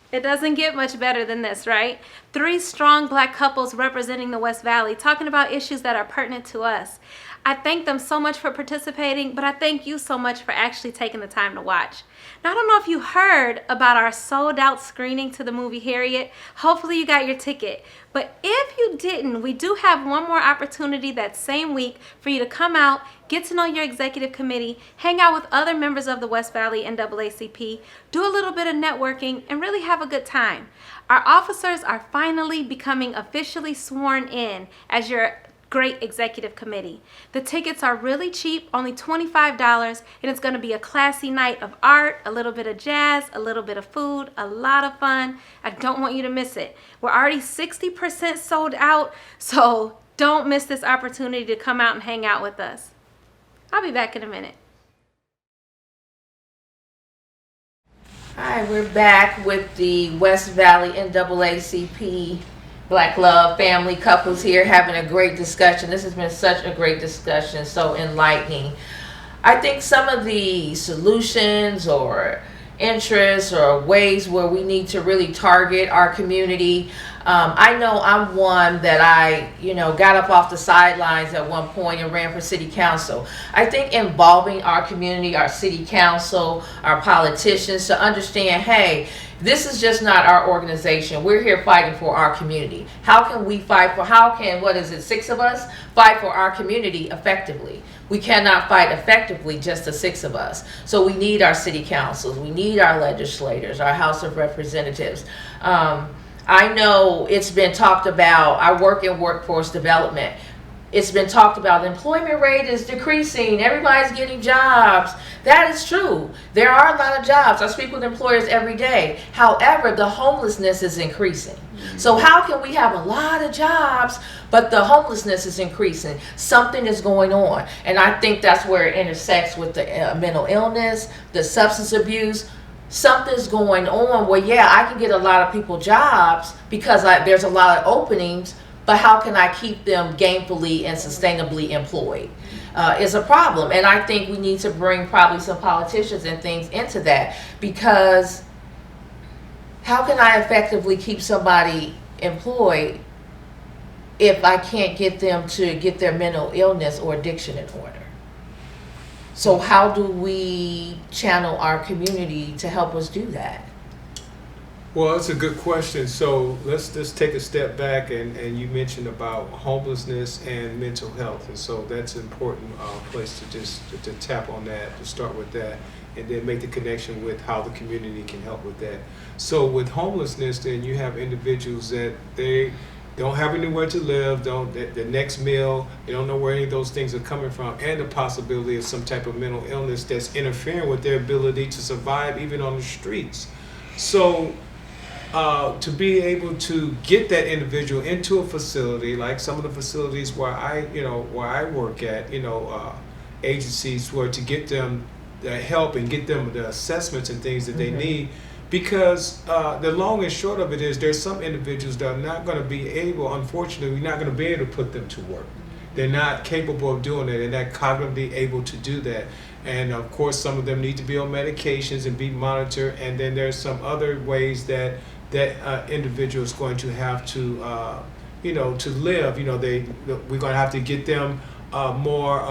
It doesn't get much better than this, right? Three strong Black couples representing the West Valley, talking about issues that are pertinent to us. I thank them so much for participating, but I thank you so much for actually taking the time to watch. Now, I don't know if you heard about our sold out screening to the movie Harriet. Hopefully you got your ticket. But if you didn't, we do have one more opportunity that same week for you to come out, get to know your executive committee, hang out with other members of the West Valley NAACP, do a little bit of networking, and really have a good time. Our officers are finally becoming officially sworn in as your great executive committee. The tickets are really cheap, only $25, and it's going to be a classy night of art, a little bit of jazz, a little bit of food, a lot of fun. I don't want you to miss it. We're already 60% sold out, so don't miss this opportunity to come out and hang out with us. I'll be back in a minute. Hi, we're back with the West Valley NAACP Black Love family couples here having a great discussion. This has been such a great discussion, so enlightening. I think some of the solutions or interests or ways where we need to really target our community. I know I'm one that I got up off the sidelines at one point and ran for city council. I think involving our community, our city council, our politicians to understand, hey, this is just not our organization. We're here fighting for our community. How can we fight for, six of us fight for our community effectively? We cannot fight effectively, just the six of us. So we need our city councils, we need our legislators, our House of Representatives. I know it's been talked about, I work in workforce development. It's been talked about the employment rate is decreasing, everybody's getting jobs. That is true. There are a lot of jobs. I speak with employers every day. However, the homelessness is increasing. So how can we have a lot of jobs, but the homelessness is increasing? Something is going on. And I think that's where it intersects with the mental illness, the substance abuse. Something's going on where, yeah, I can get a lot of people jobs because there's a lot of openings, but how can I keep them gainfully and sustainably employed is a problem. And I think we need to bring probably some politicians and things into that, because how can I effectively keep somebody employed if I can't get them to get their mental illness or addiction in order? So how do we channel our community to help us do that? Well, that's a good question. So let's just take a step back, and you mentioned about homelessness and mental health, and so that's an important place to tap on that, to start with that, and then make the connection with how the community can help with that. So with homelessness, then you have individuals that they don't have anywhere to live, the next meal, they don't know where any of those things are coming from, and the possibility of some type of mental illness that's interfering with their ability to survive even on the streets. So to be able to get that individual into a facility, like some of the facilities where I work at, agencies, where to get them the help and get them the assessments and things that they need. Because the long and short of it is, there's some individuals that are not going to be able, unfortunately, we're not going to be able to put them to work. They're not capable of doing it. They're not cognitively able to do that. And of course, some of them need to be on medications and be monitored. And then there's some other ways that individual is going to have to, to live. We're going to have to get them more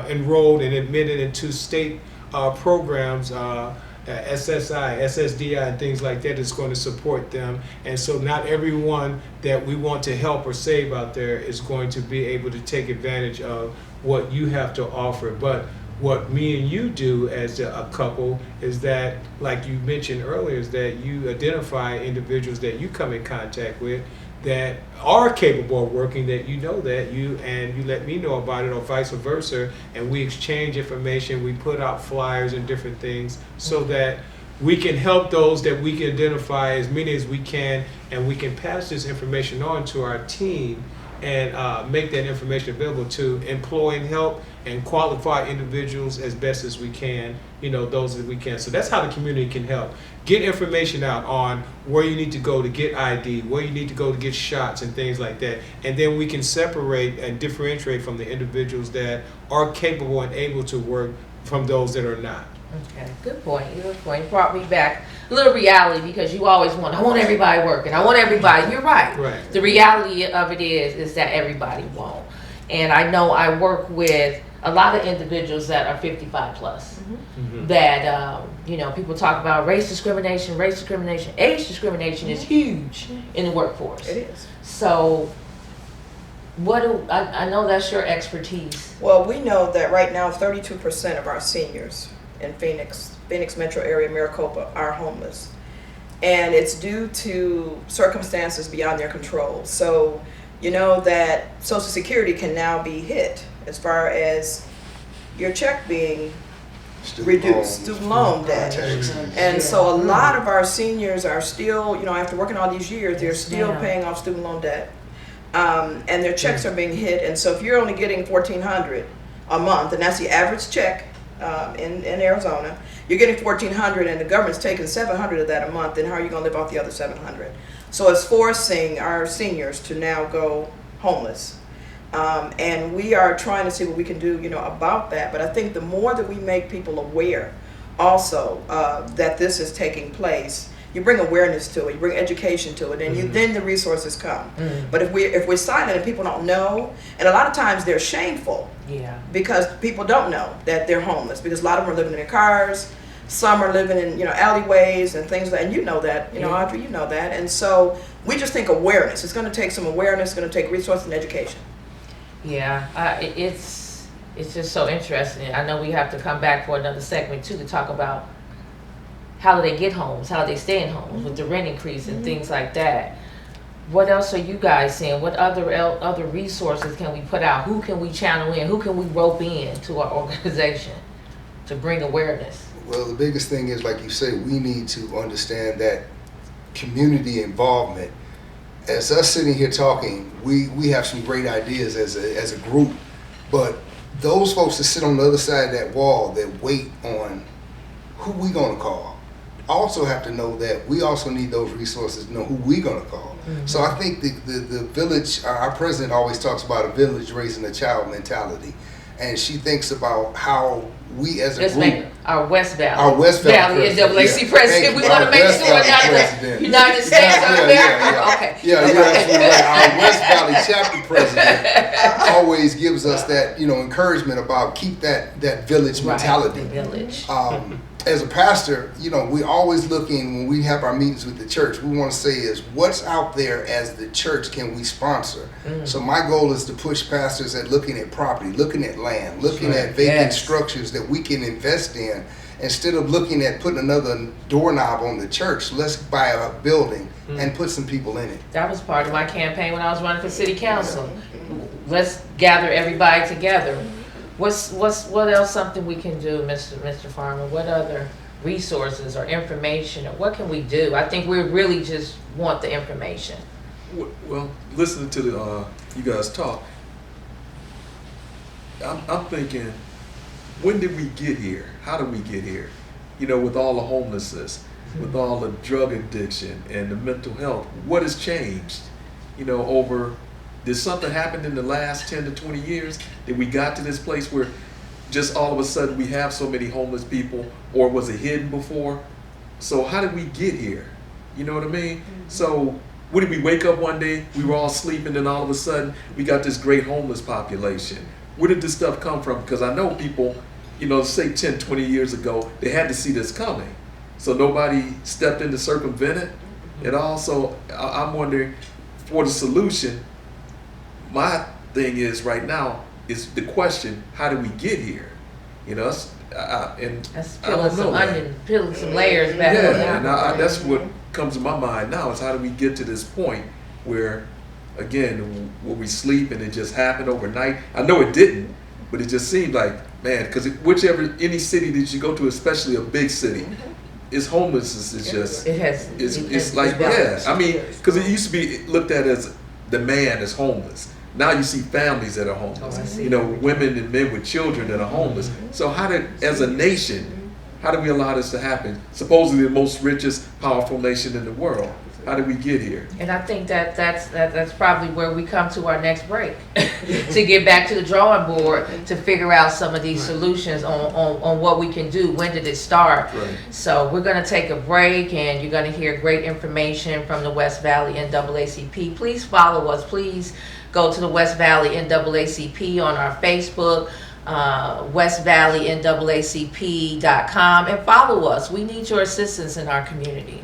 enrolled and admitted into state programs, SSI, SSDI, and things like that is going to support them. And so not everyone that we want to help or save out there is going to be able to take advantage of what you have to offer. But what me and you do as a couple is that, like you mentioned earlier, is that you identify individuals that you come in contact with that are capable of working, that you let me know about it, or vice versa, and we exchange information. We put out flyers and different things so that we can help those that we can identify, as many as we can, and we can pass this information on to our team and make that information available to employ and help and qualify individuals as best as we can, those that we can. So that's how the community can help. Get information out on where you need to go to get ID, where you need to go to get shots and things like that. And then we can separate and differentiate from the individuals that are capable and able to work from those that are not. Okay, good point. Good point. It brought me back a little reality because you always I want everybody working. I want everybody. You're right. Right. The reality of it is that everybody won't. And I know I work with a lot of individuals that are 55 plus. That people talk about race discrimination, age discrimination is huge in the workforce. It is. So, I know that's your expertise. Well, we know that right now 32% of our seniors in Phoenix metro area, Maricopa, are homeless. And it's due to circumstances beyond their control. So, you know that Social Security can now be hit as far as your check being reduced, student loan debt. And so a lot of our seniors are still, after working all these years, they're still paying off student loan debt. And their checks are being hit. And so if you're only getting $1,400 a month, and that's the average check in Arizona, you're getting $1,400 and the government's taking $700 of that a month, then how are you going to live off the other $700? So it's forcing our seniors to now go homeless. And we are trying to see what we can do, about that. But I think the more that we make people aware also that this is taking place, you bring awareness to it, you bring education to it, and then the resources come. But if we're silent and people don't know, and a lot of times they're shameful because people don't know that they're homeless, because a lot of them are living in their cars, some are living in alleyways and things like that, and you know that, Audrey, you know that. And so we just think awareness. It's going to take some awareness, it's going to take resources and education. It's just so interesting. I know we have to come back for another segment too to talk about how do they get homes, how do they stay in homes with the rent increase and things like that. What else are you guys seeing? What other resources can we put out? Who can we channel in? Who can we rope in to our organization to bring awareness? Well, the biggest thing is, like you say, we need to understand that community involvement. As us sitting here talking, we have some great ideas as a group, but those folks that sit on the other side of that wall that wait on who we gonna call also have to know that we also need those resources to know who we gonna call. So I think the village, our president always talks about a village raising a child mentality, and she thinks about how we as a group, our West Valley president. NAACP president. We want to make sure that the United States of America. Okay. Yeah, you're absolutely right. Our West Valley chapter president always gives us that, encouragement about keep that village mentality. The village. As a pastor, we're always looking when we have our meetings with the church. We want to say is what's out there as the church can we sponsor. So my goal is to push pastors at looking at property, looking at land, looking at vacant structures that we can invest in. Instead of looking at putting another doorknob on the church, let's buy a building and put some people in it. That was part of my campaign when I was running for city council. Let's gather everybody together. What else something we can do, Mr. Farmer? What other resources or information, or what can we do? I think we really just want the information. Well, listening to you guys talk, I'm thinking, when did we get here? How did we get here? With all the homelessness, with all the drug addiction and the mental health, what has changed? Did something happen in the last 10 to 20 years that we got to this place where just all of a sudden we have so many homeless people, or was it hidden before? So how did we get here? You know what I mean? So when did we wake up one day, we were all sleeping, and all of a sudden we got this great homeless population? Where did this stuff come from? Because I know people, say 10, 20 years ago, they had to see this coming. So nobody stepped in to circumvent it. And also, I'm wondering, for the solution, my thing is right now is the question: how do we get here? That's peeling some onion, peeling some layers back. And that's what comes to my mind now is how do we get to this point where, again, where we sleep and it just happened overnight? I know it didn't, but it just seemed like, man, because any city that you go to, especially a big city, is homelessness is just it's like because it used to be looked at as the man is homeless. Now you see families that are homeless. Women and men with children that are homeless. So as a nation, how do we allow this to happen? Supposedly the most richest, powerful nation in the world. How did we get here? And I think that's probably where we come to our next break to get back to the drawing board to figure out some of these solutions on what we can do. When did it start? Right. So we're going to take a break, and you're going to hear great information from the West Valley NAACP. Please follow us. Please go to the West Valley NAACP on our Facebook, westvalleynaacp.com, and follow us. We need your assistance in our community.